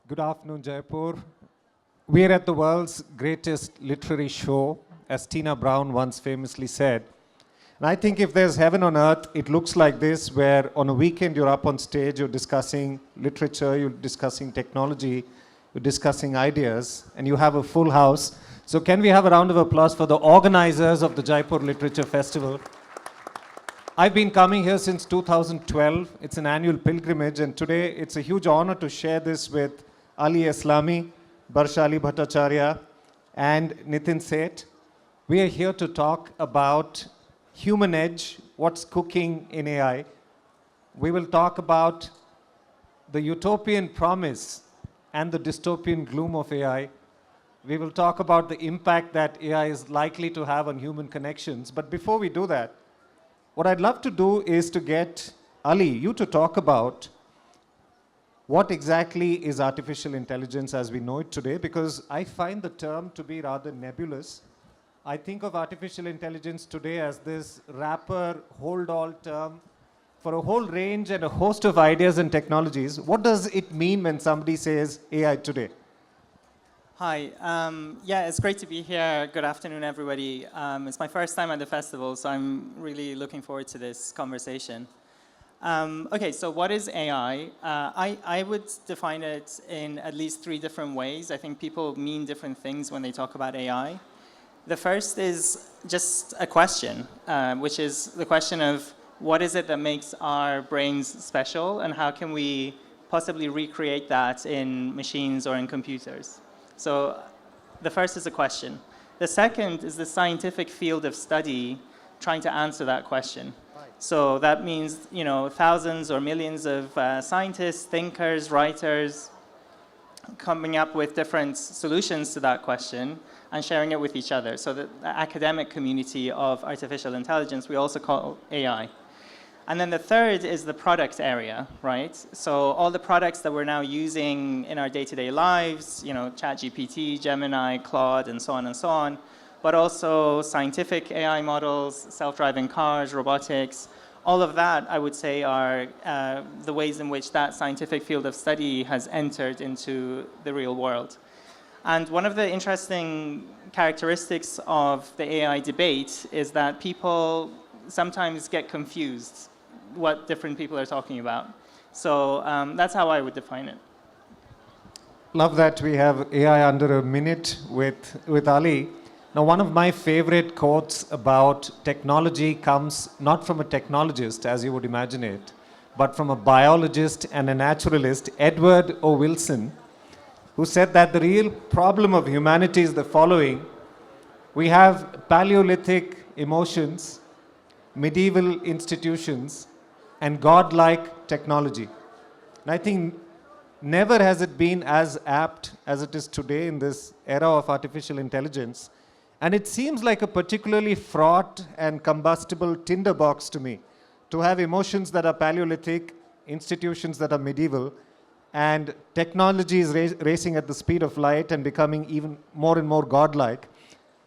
Good afternoon, Jaipur. We're at the world's greatest literary show, as Tina Brown once famously said. And I think if there's heaven on earth, it looks like this, where on a weekend you're up on stage, you're discussing literature, you're discussing technology, you're discussing ideas, and you have a full house. So can we have a round of applause for the organizers of the Jaipur Literature Festival? I've been coming here since 2012. It's an annual pilgrimage, and today it's a huge honor to share this with Ali Eslami, Barsali Bhattacharyya, and Nitin Seth. We are here to talk about human edge, what's cooking in AI. We will talk about the utopian promise and the dystopian gloom of AI. We will talk about the impact that AI is likely to have on human connections. But before we do that, what I'd love to do is to get Ali, you to talk about what exactly is artificial intelligence as we know it today, because I find the term to be rather nebulous. I think of artificial intelligence today as this wrapper, hold-all term for a whole range and a host of ideas and technologies. What does it mean when somebody says AI today? Hi. Yeah, it's great to be here. Good afternoon, everybody. It's my first time at the festival, so I'm really looking forward to this conversation. Okay, so what is AI? I would define it in at least 3 different ways. I think people mean different things when they talk about AI. The first is just a question, which is the question of what is it that makes our brains special, and how can we possibly recreate that in machines or in computers? So the first is a question. The second is the scientific field of study trying to answer that question. So that means, thousands or millions of scientists, thinkers, writers coming up with different solutions to that question and sharing it with each other. So the academic community of artificial intelligence, we also call AI. And then the third is the product area, right? So all the products that we're now using in our day-to-day lives, ChatGPT, Gemini, Claude, and so on, but also scientific AI models, self-driving cars, robotics, all of that, I would say, are the ways in which that scientific field of study has entered into the real world. And one of the interesting characteristics of the AI debate is that people sometimes get confused what different people are talking about. So that's how I would define it. Love that we have AI under a minute with Ali. Now, one of my favorite quotes about technology comes not from a technologist, as you would imagine it, but from a biologist and a naturalist, Edward O. Wilson, who said that the real problem of humanity is the following. We have Paleolithic emotions, medieval institutions, and godlike technology. And I think never has it been as apt as it is today in this era of artificial intelligence. And it seems like a particularly fraught and combustible tinderbox to me, to have emotions that are Paleolithic, institutions that are medieval, and technology is racing at the speed of light and becoming even more and more godlike.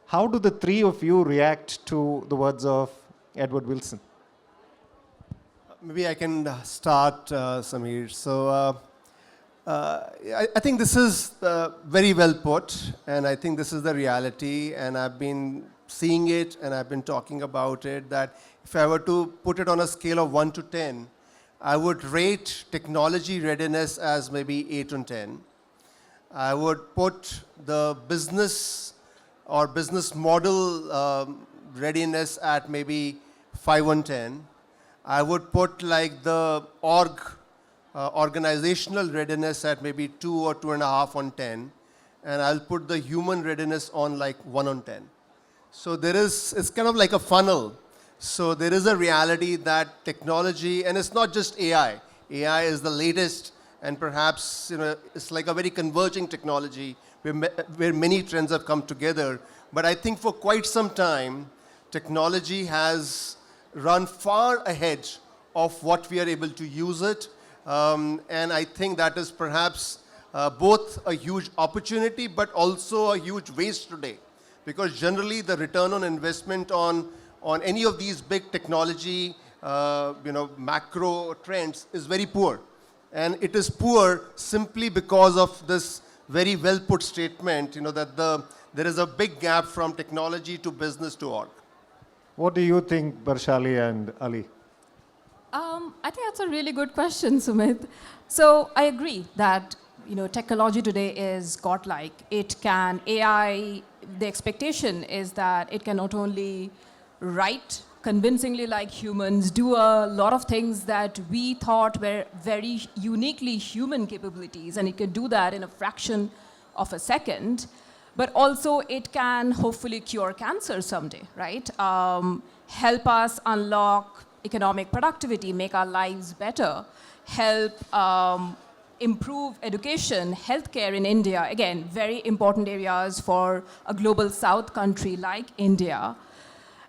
How do the 3 of you react to the words of Edward Wilson? Maybe I can start, Sameer. So I think this is very well put, and I think this is the reality, and I've been seeing it, and I've been talking about it, that if I were to put it on a scale of 1 to 10, I would rate technology readiness as maybe 8 on 10. I would put the business or business model readiness at maybe 5 on 10. I would put like the organizational readiness at maybe 2 or 2.5 on 10. And I'll put the human readiness on like 1 on 10. So it's kind of like a funnel. So there is a reality that technology, and it's not just AI. AI is the latest, and perhaps it's like a very converging technology where many trends have come together. But I think for quite some time, technology has run far ahead of what we are able to use it. And I think that is perhaps both a huge opportunity, but also a huge waste today. Because generally the return on investment on any of these big technology macro trends is very poor. And it is poor simply because of this very well put statement, that there is a big gap from technology to business to org. What do you think, Barsali and Ali? I think that's a really good question, Sumeet. So I agree that technology today is godlike. AI, the expectation is that it can not only write convincingly like humans, do a lot of things that we thought were very uniquely human capabilities, and it can do that in a fraction of a second. But also it can hopefully cure cancer someday, right? Help us unlock economic productivity, make our lives better, help improve education, healthcare in India. Again, very important areas for a global south country like India.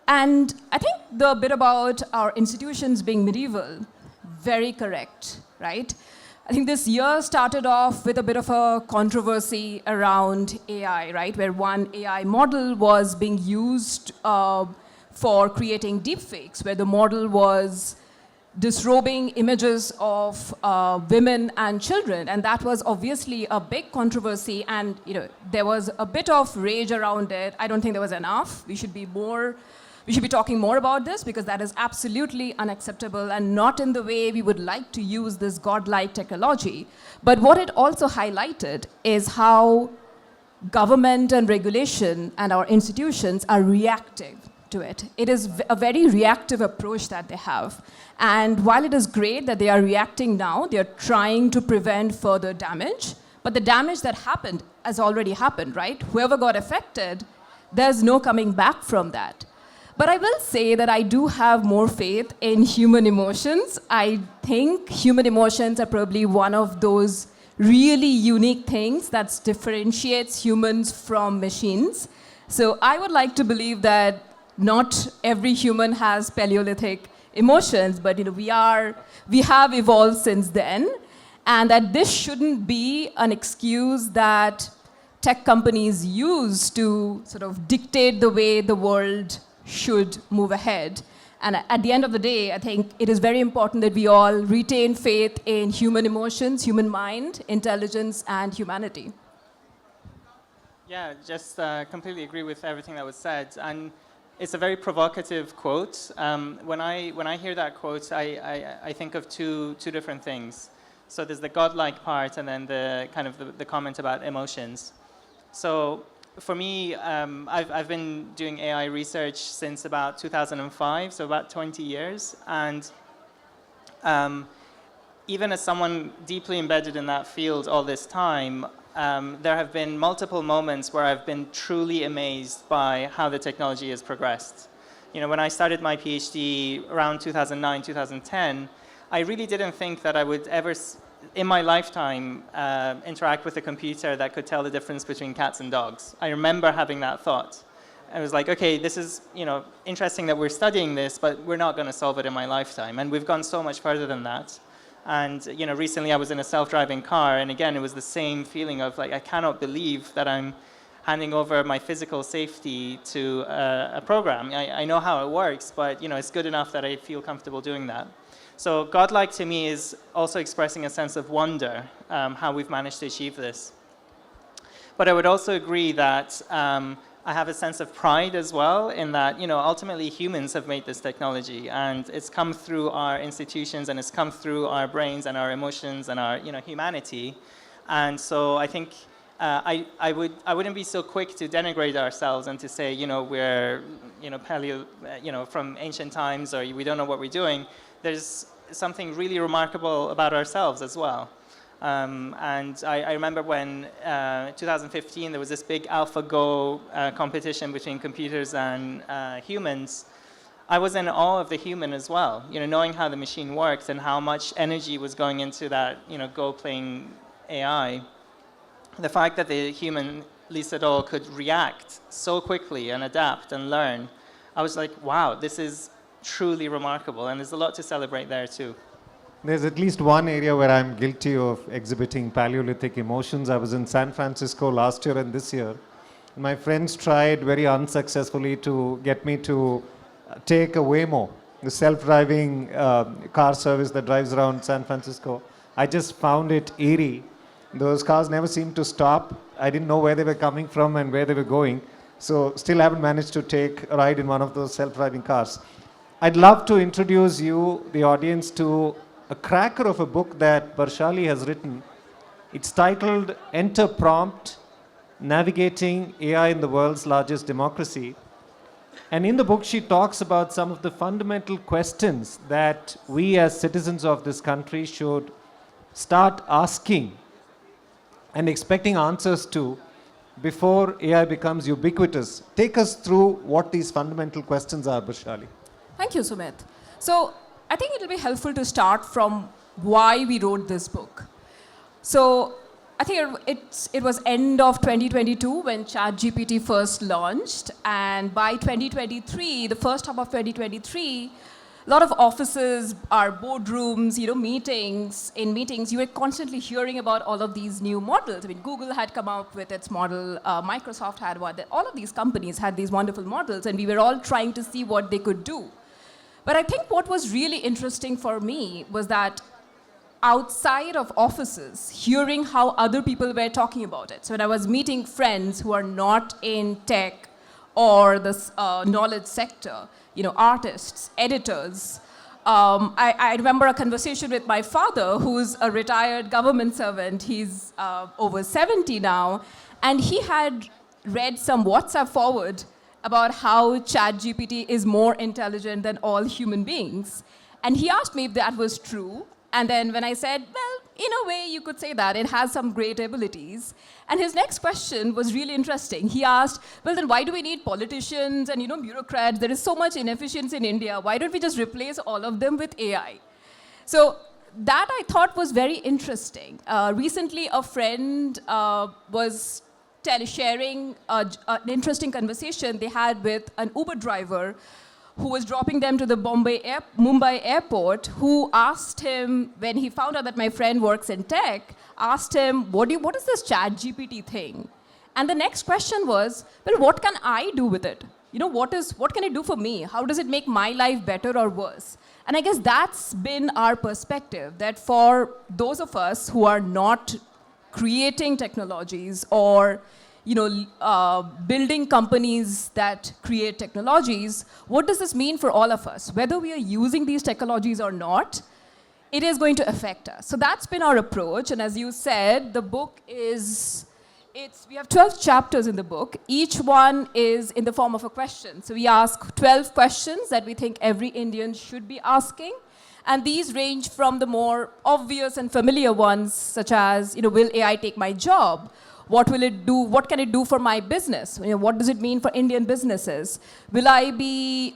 And I think the bit about our institutions being medieval, very correct, right? I think this year started off with a bit of a controversy around AI, right? Where one AI model was being used for creating deepfakes, where the model was disrobing images of women and children. And that was obviously a big controversy. And there was a bit of rage around it. I don't think there was enough. We should be talking more about this, because that is absolutely unacceptable and not in the way we would like to use this godlike technology. But what it also highlighted is how government and regulation and our institutions are reactive to it. It is a very reactive approach that they have. And while it is great that they are reacting now, they are trying to prevent further damage. But the damage that happened has already happened, right? Whoever got affected, there's no coming back from that. But I will say that I do have more faith in human emotions. I think human emotions are probably one of those really unique things that differentiates humans from machines. So I would like to believe that not every human has Paleolithic emotions, but we have evolved since then, and that this shouldn't be an excuse that tech companies use to sort of dictate the way the world should move ahead. And at the end of the day, I think it is very important that we all retain faith in human emotions, human mind, intelligence, and humanity. Yeah, just completely agree with everything that was said. And it's a very provocative quote. When I hear that quote, I think of two different things. So there's the godlike part, and then the kind of the comment about emotions. So for me, I've been doing AI research since about 2005, so about 20 years. And even as someone deeply embedded in that field all this time, there have been multiple moments where I've been truly amazed by how the technology has progressed. When I started my PhD around 2009, 2010, I really didn't think that I would ever, in my lifetime, interact with a computer that could tell the difference between cats and dogs. I remember having that thought. I was like, okay, this is interesting that we're studying this, but we're not going to solve it in my lifetime. And we've gone so much further than that. And recently I was in a self-driving car, and again, it was the same feeling of like, I cannot believe that I'm handing over my physical safety to a program. I know how it works, but it's good enough that I feel comfortable doing that. So godlike to me is also expressing a sense of wonder, how we've managed to achieve this. But I would also agree that I have a sense of pride as well in that, ultimately humans have made this technology, and it's come through our institutions, and it's come through our brains and our emotions and our, humanity. And so I think I wouldn't be so quick to denigrate ourselves and to say, we're, from ancient times, or we don't know what we're doing. There's something really remarkable about ourselves as well. And I remember when 2015 there was this big AlphaGo competition between computers and humans. I was in awe of the human as well, knowing how the machine works and how much energy was going into that, Go playing AI. The fact that the human, Lee Sedol, could react so quickly and adapt and learn, I was like, wow, this is truly remarkable, and there's a lot to celebrate there too. There's at least one area where I'm guilty of exhibiting Paleolithic emotions. I was in San Francisco last year and this year. My friends tried very unsuccessfully to get me to take a Waymo, the self-driving car service that drives around San Francisco. I just found it eerie. Those cars never seemed to stop. I didn't know where they were coming from and where they were going. So still haven't managed to take a ride in one of those self-driving cars. I'd love to introduce you, the audience, to a cracker of a book that Barsali has written. It's titled Enter Prompt, Navigating AI in the World's Largest Democracy. And in the book, she talks about some of the fundamental questions that we as citizens of this country should start asking and expecting answers to before AI becomes ubiquitous. Take us through what these fundamental questions are, Barsali. Thank you, Sumeet. So I think it'll be helpful to start from why we wrote this book. So I think it was end of 2022 when ChatGPT first launched. And by 2023, the first half of 2023, a lot of offices, our boardrooms, meetings, you were constantly hearing about all of these new models. I mean, Google had come up with its model, Microsoft had one. All of these companies had these wonderful models, and we were all trying to see what they could do. But I think what was really interesting for me was that outside of offices, hearing how other people were talking about it. So when I was meeting friends who are not in tech or the knowledge sector, artists, editors. I remember a conversation with my father, who's a retired government servant. He's over 70 now, and he had read some WhatsApp forward about how ChatGPT is more intelligent than all human beings. And he asked me if that was true. And then when I said, well, in a way, you could say that. It has some great abilities. And his next question was really interesting. He asked, well, then why do we need politicians and, bureaucrats? There is so much inefficiency in India. Why don't we just replace all of them with AI? So that I thought was very interesting. Recently, a friend was sharing an interesting conversation they had with an Uber driver who was dropping them to the Mumbai airport, who asked him, when he found out that my friend works in tech, asked him, what is this ChatGPT thing? And the next question was, well, what can I do with it? What can it do for me? How does it make my life better or worse? And I guess that's been our perspective, that for those of us who are not creating technologies or building companies that create technologies, what does this mean for all of us? Whether we are using these technologies or not, it is going to affect us. So that's been our approach. And as you said, the book we have 12 chapters in the book. Each one is in the form of a question. So we ask 12 questions that we think every Indian should be asking. And these range from the more obvious and familiar ones, such as, will AI take my job? What will it do? What can it do for my business? What does it mean for Indian businesses? Will I be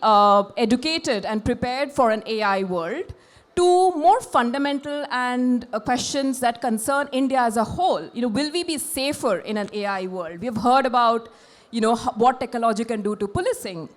educated and prepared for an AI world? To more fundamental and questions that concern India as a whole. Will we be safer in an AI world? We have heard about, what technology can do to policing,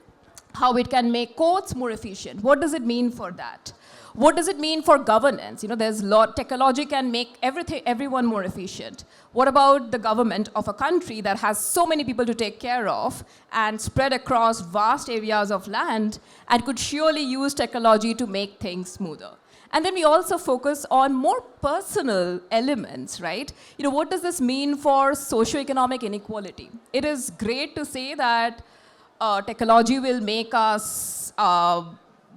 how it can make courts more efficient. What does it mean for that? What does it mean for governance? Technology can make everyone more efficient. What about the government of a country that has so many people to take care of and spread across vast areas of land and could surely use technology to make things smoother? And then we also focus on more personal elements, right? What does this mean for socioeconomic inequality? It is great to say that technology will make us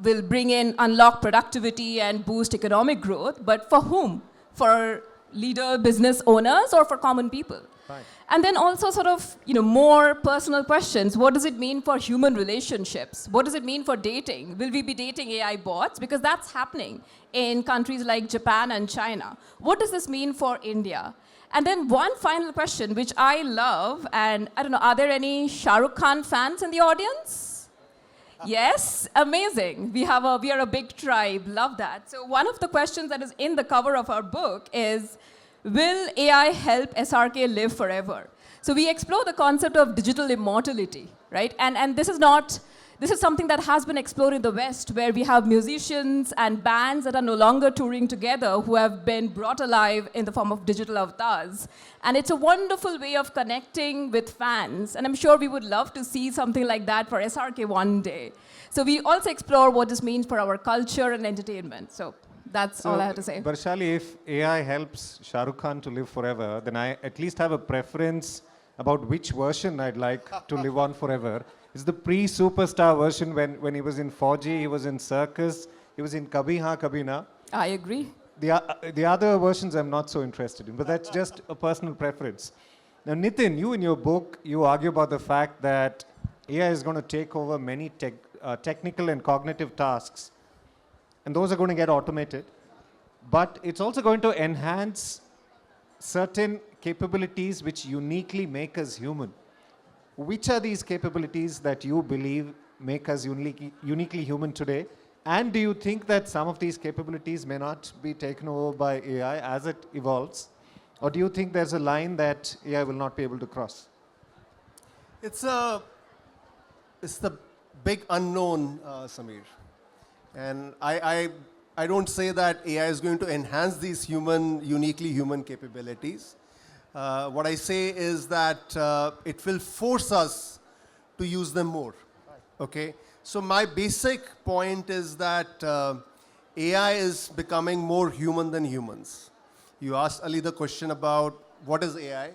will bring in unlock productivity and boost economic growth, but for whom? For leader business owners or for common people? Right. And then also sort of, more personal questions. What does it mean for human relationships? What does it mean for dating? Will we be dating AI bots? Because that's happening in countries like Japan and China. What does this mean for India? And then one final question, which I love, and I don't know, are there any Shah Rukh Khan fans in the audience? Yes, amazing. We are a big tribe, love that. So one of the questions that is in the cover of our book is, will AI help SRK live forever? So we explore the concept of digital immortality, right? And this is something that has been explored in the West, where we have musicians and bands that are no longer touring together who have been brought alive in the form of digital avatars. And it's a wonderful way of connecting with fans. And I'm sure we would love to see something like that for SRK one day. So we also explore what this means for our culture and entertainment. So That's all I have to say. Barsali, if AI helps Shah Rukh Khan to live forever, then I at least have a preference about which version I'd like to live on forever. It's the pre-superstar version when he was in 4G, he was in Circus, he was in Kabhi Haan Kabhi Na. I agree. The other versions I'm not so interested in, but that's just a personal preference. Now, Nitin, you in your book, you argue about the fact that AI is going to take over many technical and cognitive tasks, and those are going to get automated. But it's also going to enhance certain capabilities which uniquely make us human. Which are these capabilities that you believe make us uniquely human today? And do you think that some of these capabilities may not be taken over by AI as it evolves? Or do you think there's a line that AI will not be able to cross? It's the big unknown, Sameer. And I don't say that AI is going to enhance these uniquely human capabilities. What I say is that it will force us to use them more. Okay? So my basic point is that AI is becoming more human than humans. You asked Ali the question about what is AI,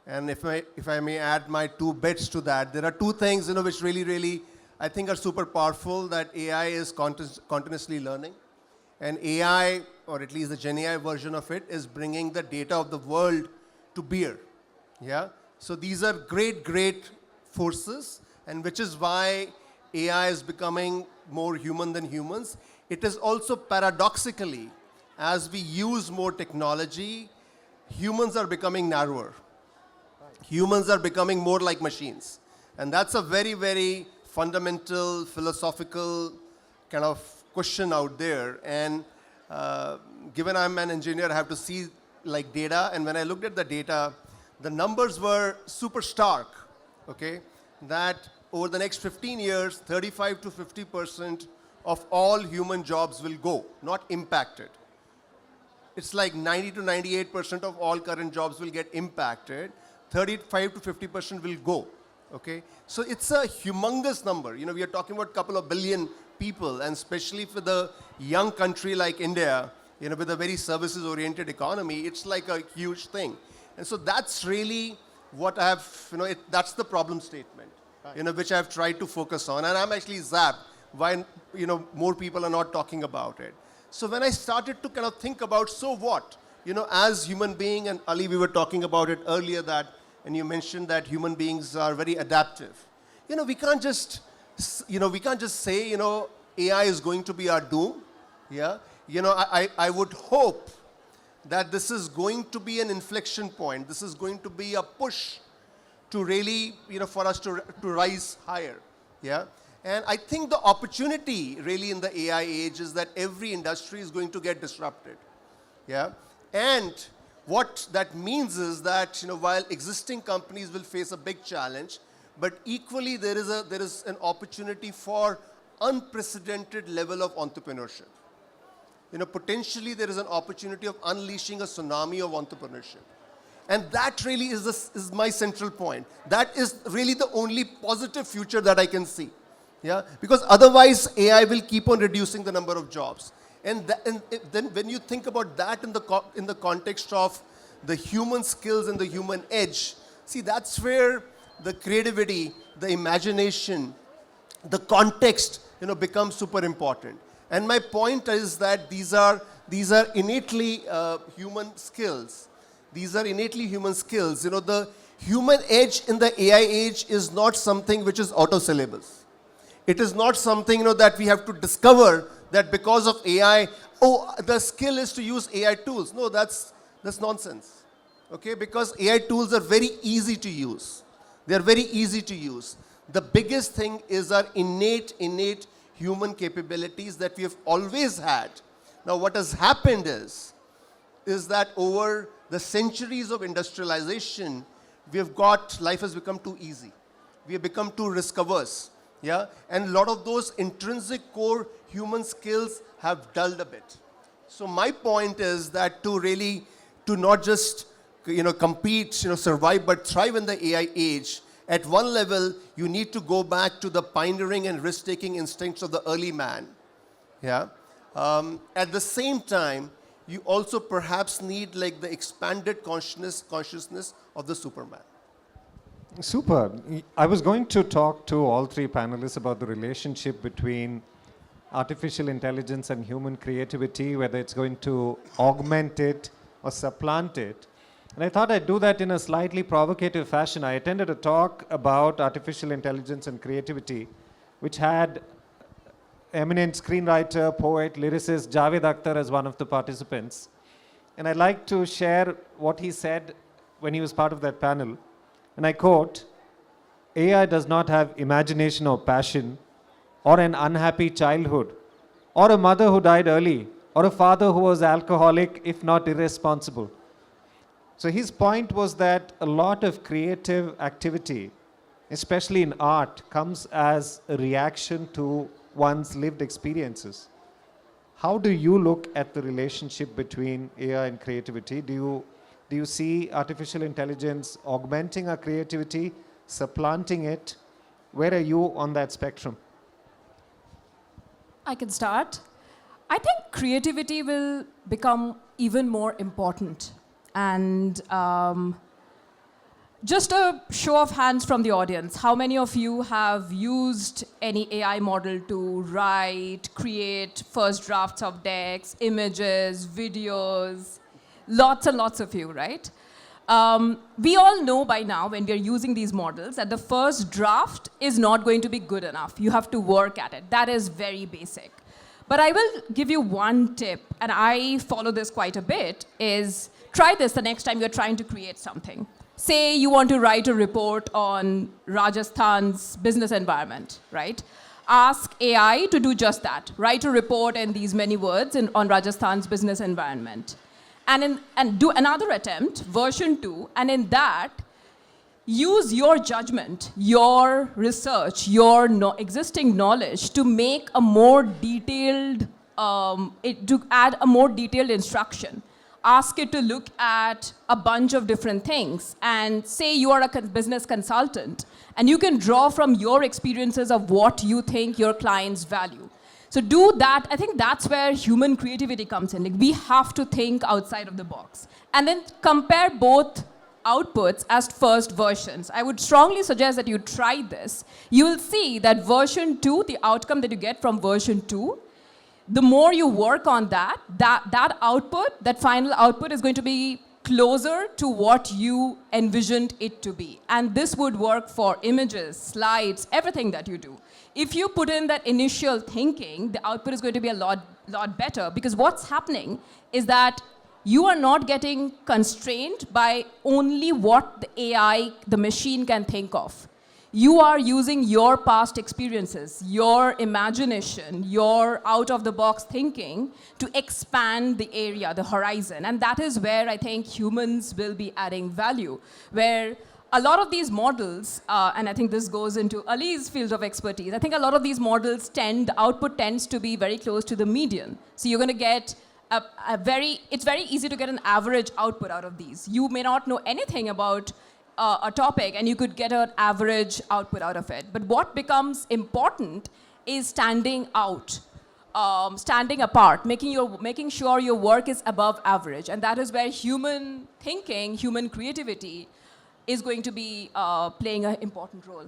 and if I may add my 2 bits to that, there are 2 things which really I think are super powerful. That AI is continuously learning, and AI, or at least the Gen AI version of it, is bringing the data of the world to bear. Yeah. So these are great forces, and which is why AI is becoming more human than humans. It is also paradoxically, as we use more technology, humans are becoming narrower. Humans are becoming more like machines. And that's a very fundamental, philosophical kind of question out there. And given I'm an engineer, I have to see like data. And when I looked at the data, the numbers were super stark, okay? That over the next 15 years, 35 to 50% of all human jobs will go, not impacted. It's like 90 to 98% of all current jobs will get impacted. 35 to 50% will go, okay? So it's a humongous number. We are talking about a couple of billion people, and especially for the young country like India, with a very services-oriented economy, it's like a huge thing. And so that's really what I have, that's the problem statement, which I've tried to focus on. And I'm actually zapped why, more people are not talking about it. So when I started to kind of think about, so what? As human being, and Ali, we were talking about it earlier that, and you mentioned that human beings are very adaptive. We can't just, say, AI is going to be our doom. Yeah. I would hope that this is going to be an inflection point. This is going to be a push to really, for us to rise higher. Yeah. And I think the opportunity really in the AI age is that every industry is going to get disrupted. Yeah. And what that means is that, while existing companies will face a big challenge, but equally there is an opportunity for unprecedented level of entrepreneurship. Potentially there is an opportunity of unleashing a tsunami of entrepreneurship. And that really is my central point. That is really the only positive future that I can see. Yeah? Because otherwise AI will keep on reducing the number of jobs. And then when you think about that in the context of the human skills and the human edge, see, that's where the creativity, the imagination, the context, becomes super important. And my point is that these are innately human skills. These are innately human skills. The human edge in the AI age is not something which is auto-syllabus. It is not something, that we have to discover that because of AI, the skill is to use AI tools. No, that's nonsense. Okay, because AI tools are very easy to use. They are very easy to use. The biggest thing is our innate human capabilities that we have always had. Now, what has happened is that over the centuries of industrialization, life has become too easy. We have become too risk-averse. Yeah? And a lot of those intrinsic core human skills have dulled a bit. So my point is that to not just compete, survive, but thrive in the AI age, at one level, you need to go back to the pioneering and risk-taking instincts of the early man. Yeah? At the same time, you also perhaps need like the expanded consciousness of the Superman. Super. I was going to talk to all three panelists about the relationship between artificial intelligence and human creativity, whether it's going to augment it or supplant it. And I thought I'd do that in a slightly provocative fashion. I attended a talk about artificial intelligence and creativity, which had eminent screenwriter, poet, lyricist Javed Akhtar as one of the participants. And I'd like to share what he said when he was part of that panel. And I quote, "AI does not have imagination or passion, or an unhappy childhood, or a mother who died early, or a father who was alcoholic, if not irresponsible." So his point was that a lot of creative activity, especially in art, comes as a reaction to one's lived experiences. How do you look at the relationship between AI and creativity? Do you see artificial intelligence augmenting our creativity, supplanting it? Where are you on that spectrum? I can start. I think creativity will become even more important. And just a show of hands from the audience. How many of you have used any AI model to write, create first drafts of decks, images, videos? Lots and lots of you, right? We all know by now when we're using these models that the first draft is not going to be good enough. You have to work at it. That is very basic. But I will give you one tip, and I follow this quite a bit, is try this the next time you're trying to create something. Say you want to write a report on Rajasthan's business environment, right? Ask AI to do just that. Write a report in these many words on Rajasthan's business environment. And do another attempt, version 2, and in that, use your judgment, your research, your existing knowledge to make a more detailed, to add a more detailed instruction. Ask it to look at a bunch of different things, and say you are a business consultant, and you can draw from your experiences of what you think your clients value. So do that. I think that's where human creativity comes in. Like, we have to think outside of the box. And then compare both outputs as first versions. I would strongly suggest that you try this. You will see that version 2, the outcome that you get from version 2, the more you work on that output, that final output is going to be closer to what you envisioned it to be. And this would work for images, slides, everything that you do. If you put in that initial thinking, the output is going to be a lot better, because what's happening is that you are not getting constrained by only what the AI, the machine can think of. You are using your past experiences, your imagination, your out-of-the-box thinking to expand the area, the horizon. And that is where I think humans will be adding value, where a lot of these models, and I think this goes into Ali's field of expertise, I think a lot of these models the output tends to be very close to the median. So you're going to get it's very easy to get an average output out of these. You may not know anything about a topic, and you could get an average output out of it. But what becomes important is standing out, standing apart, making sure your work is above average. And that is where human thinking, human creativity is going to be playing an important role.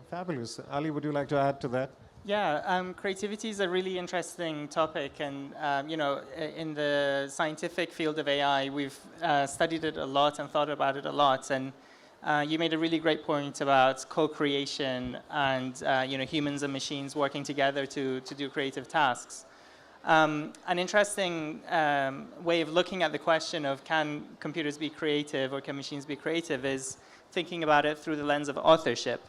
Fabulous. Ali, would you like to add to that? Yeah, creativity is a really interesting topic, and in the scientific field of AI, we've studied it a lot and thought about it a lot. And you made a really great point about co-creation and humans and machines working together to do creative tasks. An interesting way of looking at the question of can computers be creative or can machines be creative is thinking about it through the lens of authorship.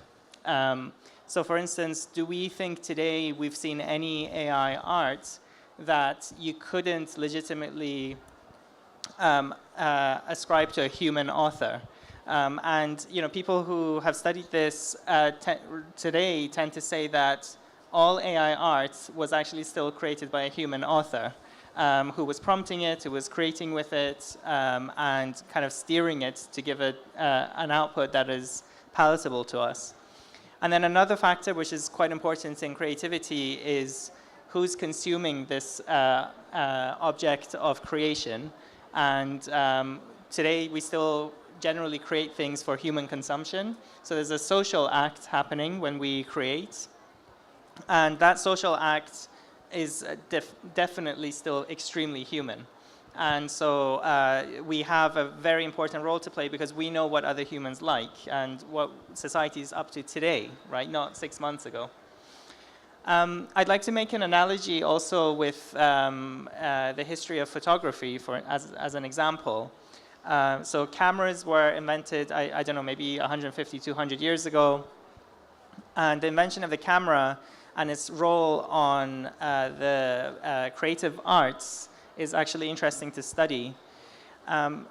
So for instance, do we think today we've seen any AI art that you couldn't legitimately ascribe to a human author? And people who have studied this today tend to say that all AI art was actually still created by a human author who was prompting it, who was creating with it, and kind of steering it to give it an output that is palatable to us. And then another factor which is quite important in creativity is who's consuming this object of creation. And today we still generally create things for human consumption. So there's a social act happening when we create. And that social act is definitely still extremely human. And so we have a very important role to play because we know what other humans like and what society is up to today, right? Not 6 months ago. I'd like to make an analogy also with the history of photography as an example. So cameras were invented, I don't know, maybe 150, 200 years ago. And the invention of the camera and its role on the creative arts is actually interesting to study.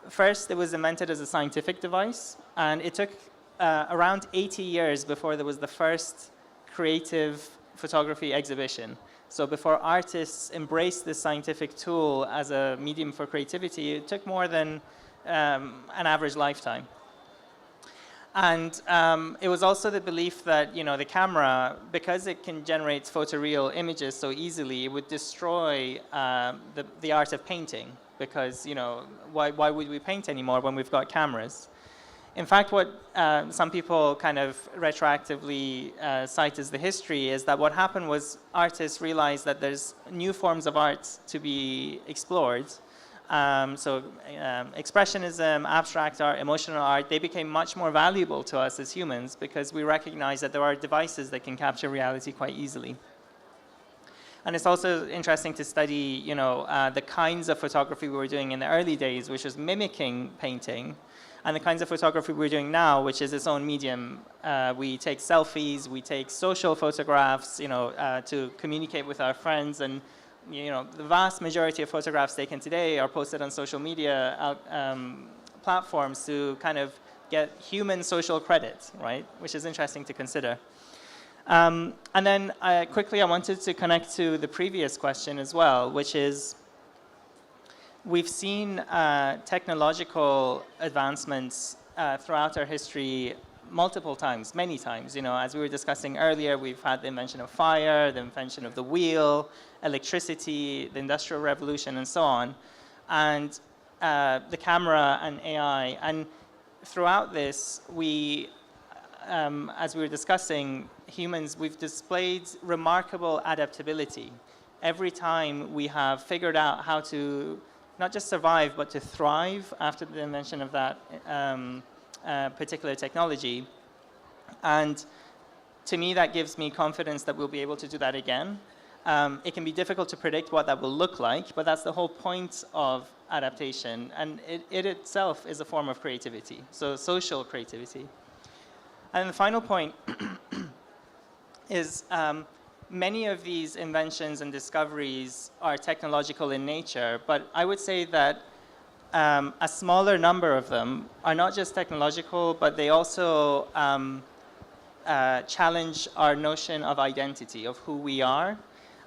First, it was invented as a scientific device, and it took around 80 years before there was the first creative photography exhibition. So before artists embraced this scientific tool as a medium for creativity, it took more than an average lifetime. And it was also the belief that, the camera, because it can generate photoreal images so easily, it would destroy the art of painting. Because, why would we paint anymore when we've got cameras? In fact, what some people kind of retroactively cite as the history is that what happened was artists realized that there's new forms of art to be explored. Expressionism, abstract art, emotional art, they became much more valuable to us as humans because we recognize that there are devices that can capture reality quite easily. And it's also interesting to study, the kinds of photography we were doing in the early days, which was mimicking painting, and the kinds of photography we're doing now, which is its own medium. We take selfies, we take social photographs, to communicate with our friends, and the vast majority of photographs taken today are posted on social media platforms to kind of get human social credit, right? Which is interesting to consider. And then quickly, I wanted to connect to the previous question as well, which is we've seen technological advancements throughout our history multiple times, many times. As we were discussing earlier, we've had the invention of fire, the invention of the wheel, electricity, the Industrial Revolution, and so on, and the camera and AI. And throughout this, as we were discussing, humans, we've displayed remarkable adaptability. Every time we have figured out how to not just survive, but to thrive after the invention of that particular technology. And to me, that gives me confidence that we'll be able to do that again. It can be difficult to predict what that will look like, but that's the whole point of adaptation. And it itself is a form of creativity, so social creativity. And the final point is many of these inventions and discoveries are technological in nature, but I would say that a smaller number of them are not just technological, but they also challenge our notion of identity, of who we are.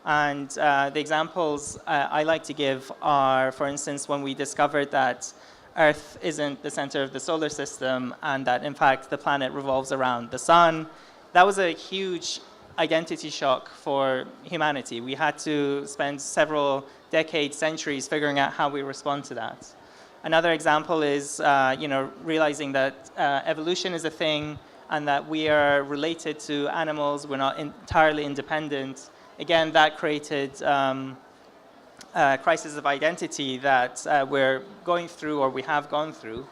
And the examples I like to give are, for instance, when we discovered that Earth isn't the center of the solar system and that, in fact, the planet revolves around the sun. That was a huge identity shock for humanity. We had to spend several decades, centuries figuring out how we respond to that. Another example is, realizing that evolution is a thing and that we are related to animals. We're not entirely independent. Again, that created crisis of identity that we're going through, or we have gone through.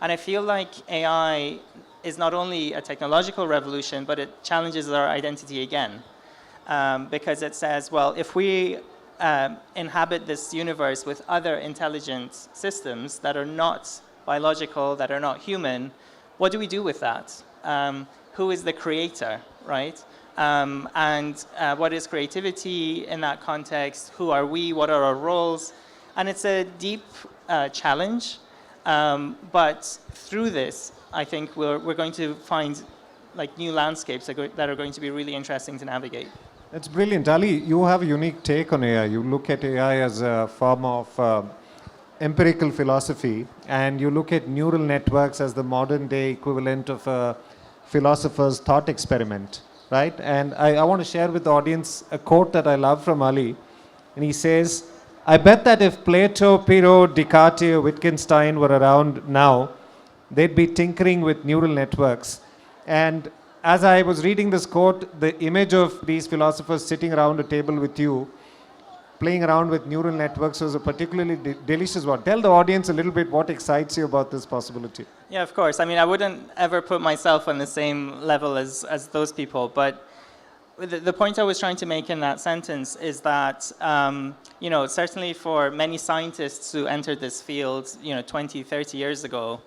And I feel like AI is not only a technological revolution, but it challenges our identity again. Because it says, well, if we inhabit this universe with other intelligent systems that are not biological, that are not human, what do we do with that? Who is the creator, right? And what is creativity in that context? Who are we? What are our roles? And it's a deep challenge, but through this, I think we're going to find new landscapes that are going to be really interesting to navigate. That's brilliant. Ali, you have a unique take on AI. You look at AI as a form of empirical philosophy, and you look at neural networks as the modern day equivalent of a philosopher's thought experiment. right? And I want to share with the audience a quote that I love from Ali. And he says, I bet that if Plato, Piro, Descartes, or Wittgenstein were around now, they'd be tinkering with neural networks. And as I was reading this quote, the image of these philosophers sitting around a table with you, playing around with neural networks was a particularly delicious one. Tell the audience a little bit what excites you about this possibility. Yeah, of course. I mean, I wouldn't ever put myself on the same level as those people, but the point I was trying to make in that sentence is that, you know, certainly for many scientists who entered this field, you know, 20, 30 years ago,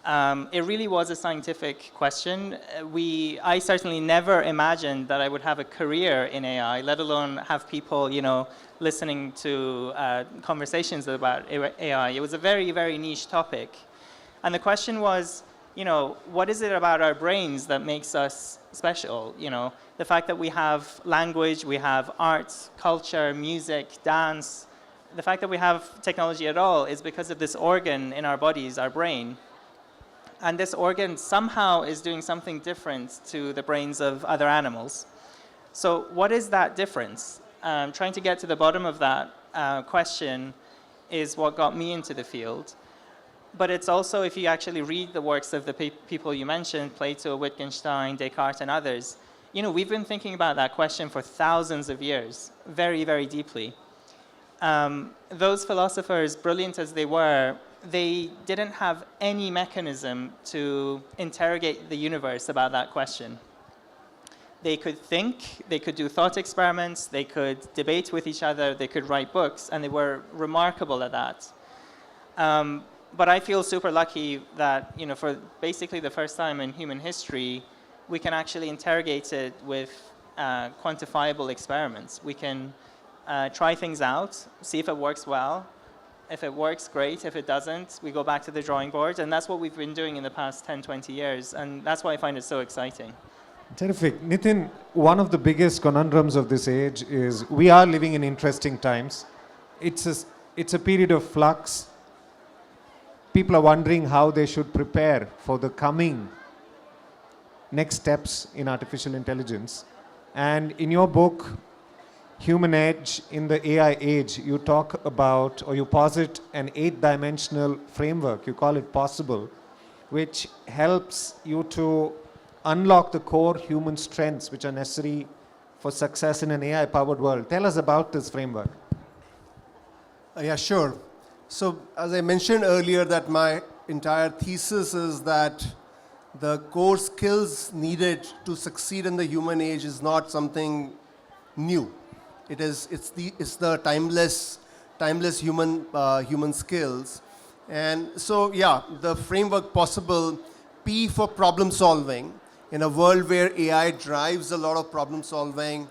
it really was a scientific question. I certainly never imagined that I would have a career in AI, let alone have people, you know, listening to conversations about AI. It was a very, very niche topic. And the question was, you know, what is it about our brains that makes us special? You know, the fact that we have language, we have art, culture, music, dance, the fact that we have technology at all is because of this organ in our bodies, our brain. And this organ somehow is doing something different to the brains of other animals. So what is that difference? Trying to get to the bottom of that question is what got me into the field. But it's also, if you actually read the works of the people you mentioned, Plato, Wittgenstein, Descartes, and others, you know, we've been thinking about that question for thousands of years, very, very deeply. Those philosophers, brilliant as they were, they didn't have any mechanism to interrogate the universe about that question. They could think, they could do thought experiments, they could debate with each other, they could write books, and they were remarkable at that. But I feel super lucky that, you know, for basically the first time in human history, we can actually interrogate it with quantifiable experiments. We can try things out, see if it works well. If it works, great. If it doesn't, we go back to the drawing board. And that's what we've been doing in the past 10, 20 years. And that's why I find it so exciting. Terrific. Nitin, one of the biggest conundrums of this age is we are living in interesting times. It's a period of flux. People are wondering how they should prepare for the coming next steps in artificial intelligence. And in your book, Human Edge in the AI Age, you talk about, or you posit an 8-dimensional framework, you call it Possible, which helps you to unlock the core human strengths which are necessary for success in an AI-powered world. Tell us about this framework. Yeah, sure. So as I mentioned earlier, that my entire thesis is that the core skills needed to succeed in the human age is not something new. It's the timeless human skills. And so yeah, the framework Possible, P for problem solving. In a world where AI drives a lot of problem solving,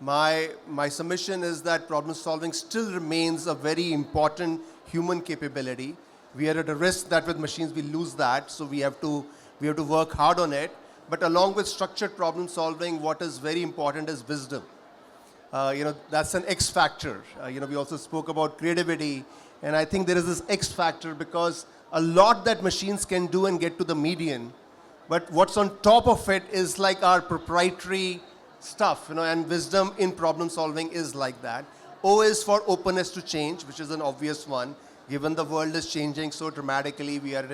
my submission is that problem solving still remains a very important human capability. We are at a risk that with machines we lose that, so we have to work hard on it. But along with structured problem solving, what is very important is wisdom. You know, that's an X factor. You know, we also spoke about creativity, and I think there is this X factor because a lot that machines can do and get to the median, but what's on top of it is like our proprietary stuff, you know, and wisdom in problem solving is like that. O is for openness to change, which is an obvious one. Given the world is changing so dramatically, we are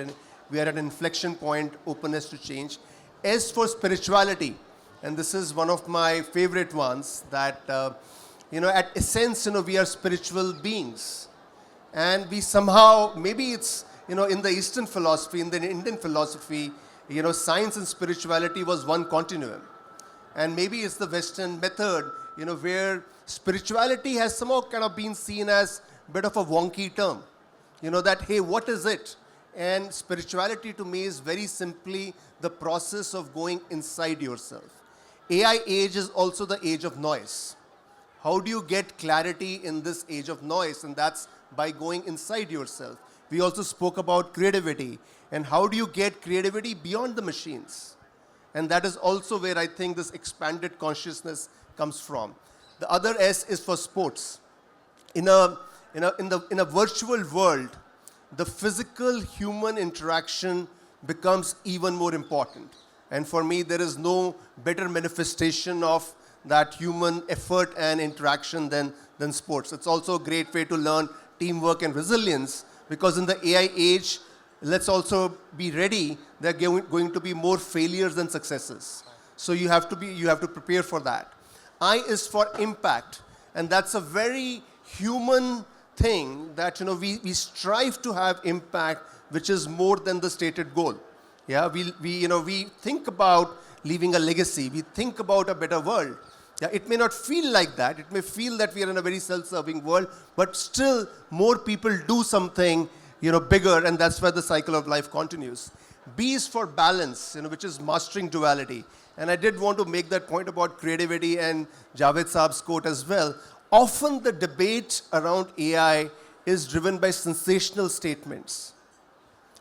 at an inflection point, openness to change. S for spirituality. And this is one of my favorite ones, that, you know, at essence, you know, we are spiritual beings. And we somehow, maybe it's, you know, in the Eastern philosophy, in the Indian philosophy, you know, science and spirituality was one continuum. And maybe it's the Western method, you know, where spirituality has somehow kind of been seen as a bit of a wonky term. You know, that, hey, what is it? And spirituality to me is very simply the process of going inside yourself. AI age is also the age of noise. How do you get clarity in this age of noise? And that's by going inside yourself. We also spoke about creativity. And how do you get creativity beyond the machines? And that is also where I think this expanded consciousness comes from. The other S is for sports. In a virtual world, the physical human interaction becomes even more important. And for me, there is no better manifestation of that human effort and interaction than sports. It's also a great way to learn teamwork and resilience, because in the AI age, let's also be ready, there are going to be more failures than successes. So you have to prepare for that. I is for impact, and that's a very human thing that we strive to have impact, which is more than the stated goal. Yeah, we think about leaving a legacy. We think about a better world. Yeah, it may not feel like that. It may feel that we are in a very self-serving world, but still more people do something bigger, and that's where the cycle of life continues. B is for balance, which is mastering duality. And I did want to make that point about creativity and Javed Saab's quote as well. Often the debate around AI is driven by sensational statements.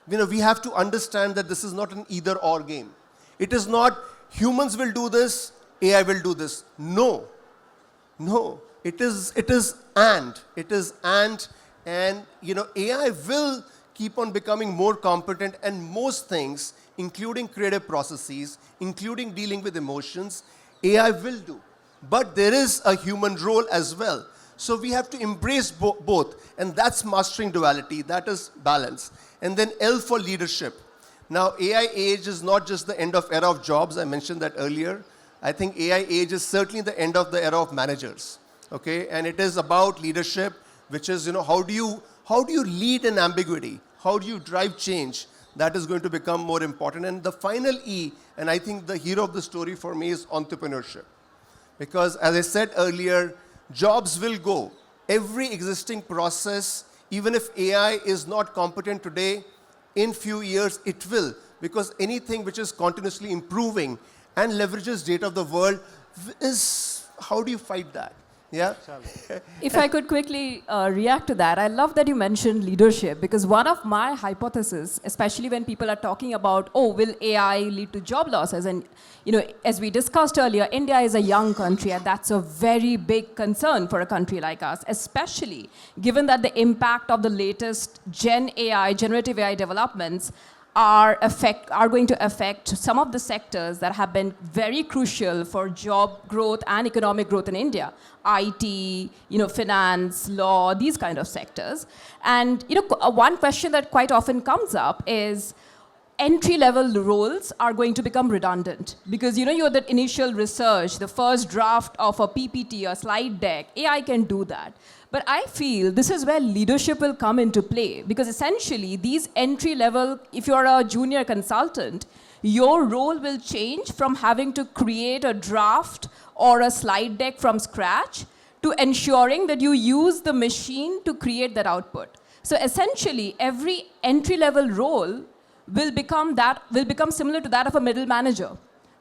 We have to understand that this is not an either-or game. It is not humans will do this, AI will do this. No. It is and. It is and AI will keep on becoming more competent, and most things, including creative processes, including dealing with emotions, AI will do. But there is a human role as well. So we have to embrace both, and that's mastering duality, that is balance. And then L for leadership. Now, AI age is not just the end of era of jobs, I mentioned that earlier. I think AI age is certainly the end of the era of managers, okay? And it is about leadership, which is, how do you lead in ambiguity? How do you drive change? That is going to become more important. And the final E, and I think the hero of the story for me, is entrepreneurship. Because as I said earlier, jobs will go. Every existing process, even if AI is not competent today, in few years it will. Because anything which is continuously improving and leverages data of the world is, how do you fight that? Yeah. If I could quickly react to that, I love that you mentioned leadership, because one of my hypotheses, especially when people are talking about, will AI lead to job losses? And, as we discussed earlier, India is a young country, and that's a very big concern for a country like us, especially given that the impact of the latest generative AI developments are going to affect some of the sectors that have been very crucial for job growth and economic growth in India. IT, finance, law, these kind of sectors. And one question that quite often comes up is entry-level roles are going to become redundant, because you're the initial research, the first draft of a PPT, a slide deck, AI can do that. But I feel this is where leadership will come into play, because essentially these entry-level, if you're a junior consultant, your role will change from having to create a draft or a slide deck from scratch to ensuring that you use the machine to create that output. So essentially, every entry-level role will become similar to that of a middle manager.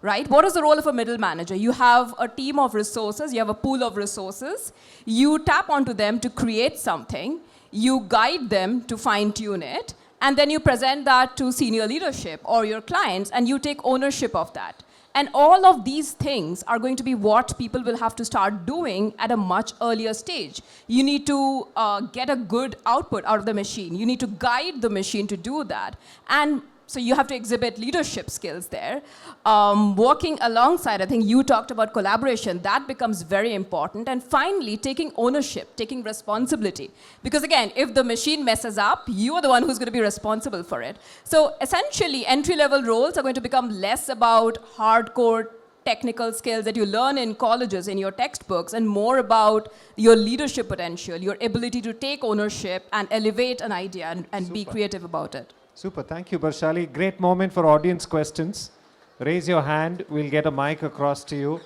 Right? What is the role of a middle manager? You have a team of resources, you have a pool of resources, you tap onto them to create something, you guide them to fine-tune it, and then you present that to senior leadership or your clients, and you take ownership of that. And all of these things are going to be what people will have to start doing at a much earlier stage. You need to get a good output out of the machine. You need to guide the machine to do that. And so you have to exhibit leadership skills there. Working alongside, I think you talked about collaboration. That becomes very important. And finally, taking ownership, taking responsibility. Because again, if the machine messes up, you are the one who's going to be responsible for it. So essentially, entry-level roles are going to become less about hardcore technical skills that you learn in colleges, in your textbooks, and more about your leadership potential, your ability to take ownership and elevate an idea and be creative about it. Super, thank you, Barsali. Great moment for audience questions. Raise your hand, we'll get a mic across to you.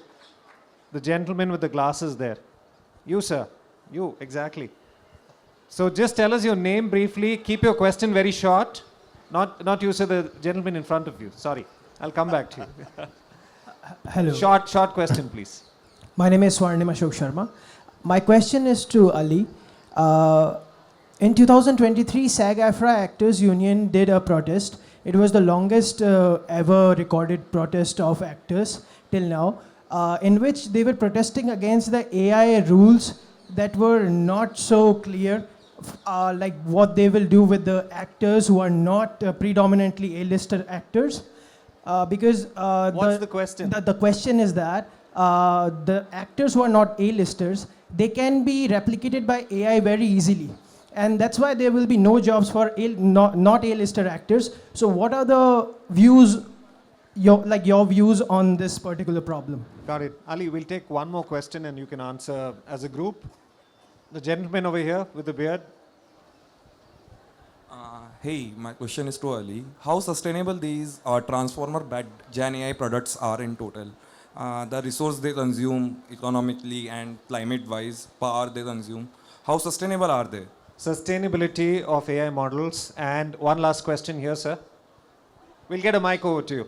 The gentleman with the glasses there. You, sir. You, exactly. So just tell us your name briefly. Keep your question very short. Not you, sir, the gentleman in front of you. Sorry, I'll come back to you. Hello. Short question, please. My name is Swarnim Ashok Sharma. My question is to Ali. In 2023, SAG-AFTRA Actors Union did a protest. It was the longest ever recorded protest of actors till now, in which they were protesting against the AI rules that were not so clear, like what they will do with the actors who are not predominantly A-lister actors. Because What's the question? The question is that the actors who are not A-listers, they can be replicated by AI very easily. And that's why there will be no jobs for not A-lister actors. So what are the views, your views on this particular problem? Got it. Ali, we'll take one more question and you can answer as a group. The gentleman over here with the beard. Hey, my question is to Ali. How sustainable these transformer-backed Gen AI products are in total? The resource they consume economically and climate-wise, power they consume. How sustainable are they? Sustainability of AI models. And one last question here, sir. We'll get a mic over to you.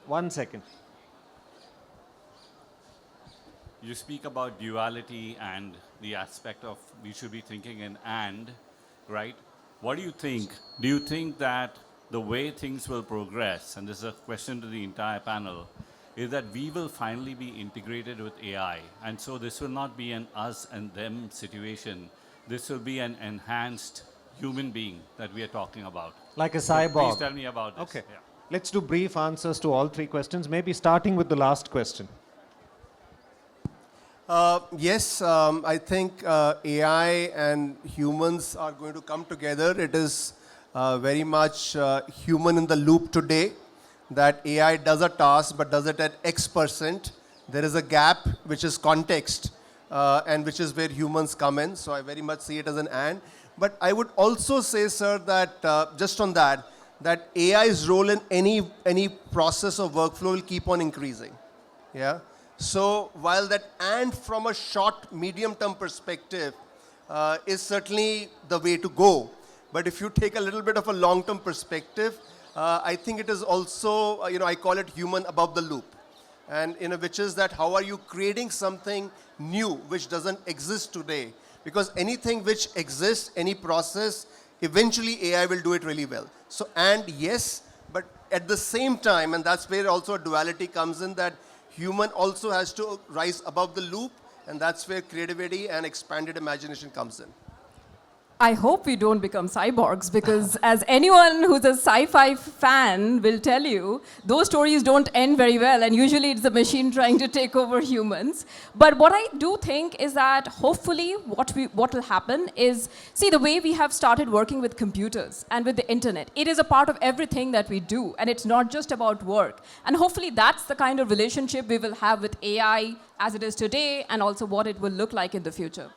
1 second. You speak about duality and the aspect of we should be thinking in and, right? What do you think? Do you think that the way things will progress, and this is a question to the entire panel, is that we will finally be integrated with AI? And so this will not be an us and them situation. This will be an enhanced human being that we are talking about. Like a So cyborg. please tell me about this. Okay. Yeah. Let's do brief answers to all three questions, maybe starting with the last question. Yes, I think AI and humans are going to come together. It is very much human in the loop today, that AI does a task but does it at X%. There is a gap which is context and which is where humans come in. So I very much see it as an and. But I would also say, sir, that just on that AI's role in any process or workflow will keep on increasing. Yeah. So while that and from a short, medium-term perspective is certainly the way to go, but if you take a little bit of a long-term perspective, I think it is also, I call it human above the loop. And which is that how are you creating something new which doesn't exist today? Because anything which exists, any process, eventually AI will do it really well. So, and yes, but at the same time, and that's where also a duality comes in, that human also has to rise above the loop, and that's where creativity and expanded imagination comes in. I hope we don't become cyborgs, because as anyone who's a sci-fi fan will tell you, those stories don't end very well, and usually it's the machine trying to take over humans. But what I do think is that hopefully what will happen is, see, the way we have started working with computers and with the internet, it is a part of everything that we do, and it's not just about work. And hopefully that's the kind of relationship we will have with AI as it is today, and also what it will look like in the future.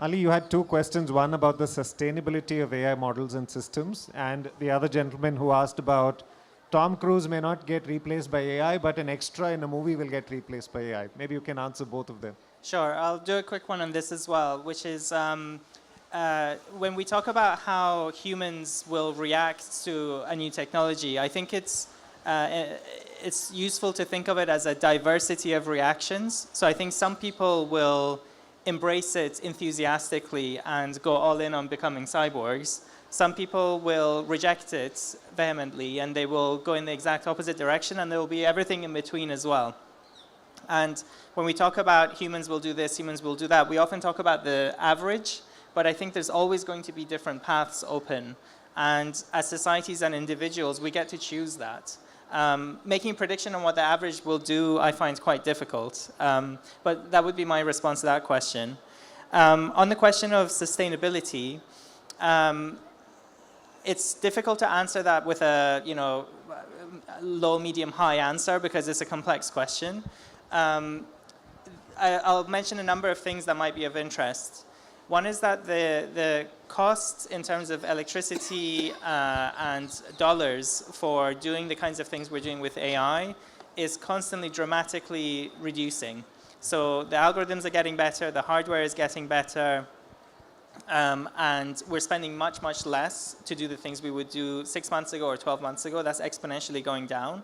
Ali, you had two questions, one about the sustainability of AI models and systems, and the other gentleman who asked about Tom Cruise may not get replaced by AI, but an extra in a movie will get replaced by AI. Maybe you can answer both of them. Sure, I'll do a quick one on this as well, which is when we talk about how humans will react to a new technology, I think it's useful to think of it as a diversity of reactions. So I think some people will embrace it enthusiastically and go all in on becoming cyborgs. Some people will reject it vehemently and they will go in the exact opposite direction, and there will be everything in between as well. And when we talk about humans will do this, humans will do that, we often talk about the average, but I think there's always going to be different paths open. And as societies and individuals, we get to choose that. Making a prediction on what the average will do, I find quite difficult. But that would be my response to that question. On the question of sustainability, it's difficult to answer that with a low, medium, high answer, because it's a complex question. I'll mention a number of things that might be of interest. One is that the costs in terms of electricity and dollars for doing the kinds of things we're doing with AI is constantly dramatically reducing. So the algorithms are getting better, the hardware is getting better, and we're spending much, much less to do the things we would do 6 months ago or 12 months ago. That's exponentially going down.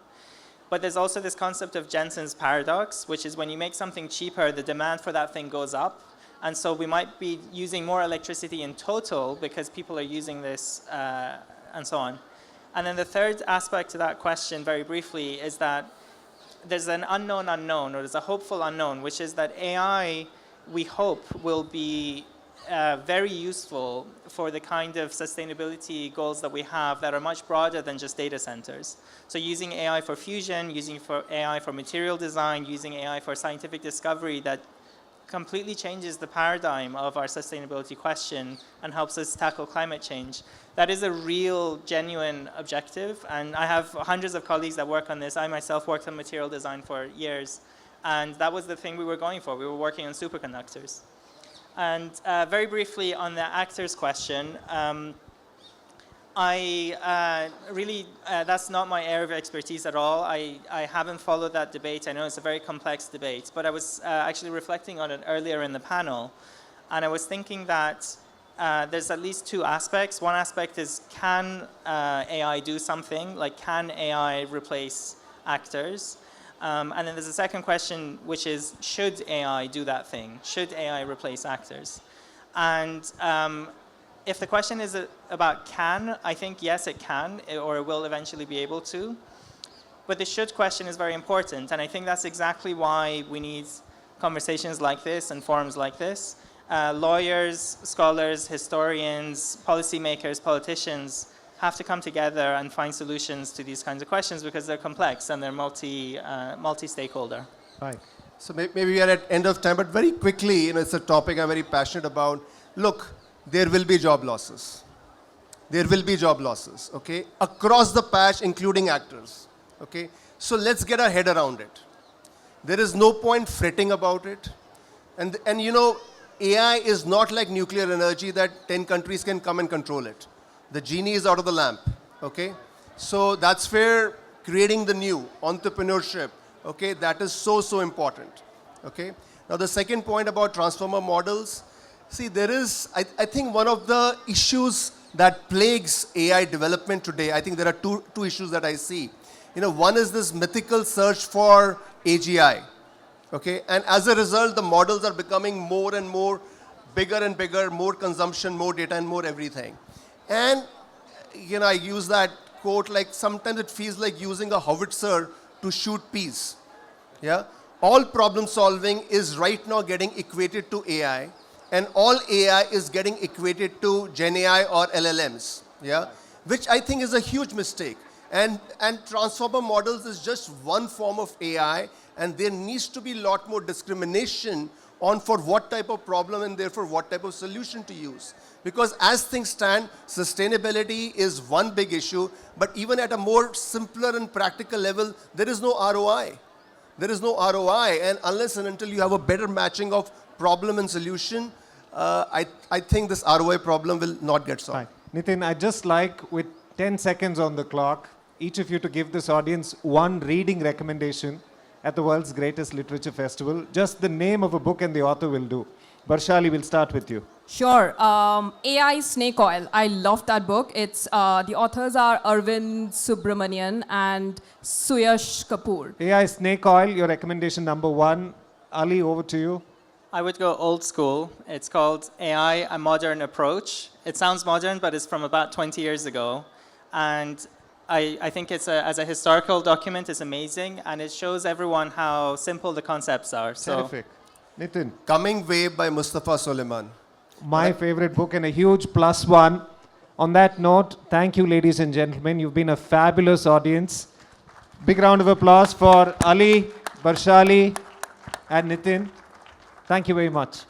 But there's also this concept of Jensen's paradox, which is when you make something cheaper, the demand for that thing goes up. And so we might be using more electricity in total because people are using this and so on. And then the third aspect to that question, very briefly, is that there's an unknown unknown, or there's a hopeful unknown, which is that AI, we hope, will be very useful for the kind of sustainability goals that we have that are much broader than just data centers. So using AI for fusion, using AI for material design, using AI for scientific discovery that completely changes the paradigm of our sustainability question and helps us tackle climate change. That is a real, genuine objective. And I have hundreds of colleagues that work on this. I myself worked on material design for years. And that was the thing we were going for. We were working on superconductors. And very briefly on the actors question, that's not my area of expertise at all. I haven't followed that debate. I know it's a very complex debate, but I was actually reflecting on it earlier in the panel. And I was thinking that there's at least two aspects. One aspect is, can AI do something? Like, can AI replace actors? And then there's a second question, which is, should AI do that thing? Should AI replace actors? And if the question is about can, I think yes, it can, or it will eventually be able to. But the should question is very important, and I think that's exactly why we need conversations like this and forums like this. Lawyers, scholars, historians, policymakers, politicians have to come together and find solutions to these kinds of questions because they're complex and they're multi-stakeholder. Right. So maybe we are at end of time, but very quickly, it's a topic I'm very passionate about. Look, there will be job losses. There will be job losses, okay? Across the patch, including actors, okay? So let's get our head around it. There is no point fretting about it. And AI is not like nuclear energy that 10 countries can come and control it. The genie is out of the lamp, okay? So that's where creating the new, entrepreneurship, okay, that is so, so important, okay? Now the second point about transformer models, see, there is, I think one of the issues that plagues AI development today, I think there are two issues that I see. One is this mythical search for AGI, okay? And as a result, the models are becoming more and more bigger and bigger, more consumption, more data, and more everything. And, I use that quote, like sometimes it feels like using a howitzer to shoot peas, yeah? All problem solving is right now getting equated to AI. And all AI is getting equated to Gen AI or LLMs, yeah? Which I think is a huge mistake. And transformer models is just one form of AI, and there needs to be a lot more discrimination on for what type of problem and therefore what type of solution to use. Because as things stand, sustainability is one big issue, but even at a more simpler and practical level, there is no ROI. There is no ROI, and unless and until you have a better matching of problem and solution, I think this ROI problem will not get solved. Right. Nitin, I'd just like, with 10 seconds on the clock, each of you to give this audience one reading recommendation at the world's greatest literature festival. Just the name of a book and the author will do. Barsali, we'll start with you. Sure. AI Snake Oil. I love that book. It's the authors are Arvind Subramanian and Suyash Kapoor. AI Snake Oil, your recommendation number one. Ali, over to you. I would go old school. It's called AI, A Modern Approach. It sounds modern, but it's from about 20 years ago. And I think as a historical document, it's amazing. And it shows everyone how simple the concepts are. Terrific. Nitin. Coming Wave by Mustafa Suleiman. My favorite book and a huge +1. On that note, thank you, ladies and gentlemen. You've been a fabulous audience. Big round of applause for Ali, Barsali, and Nitin. Thank you very much.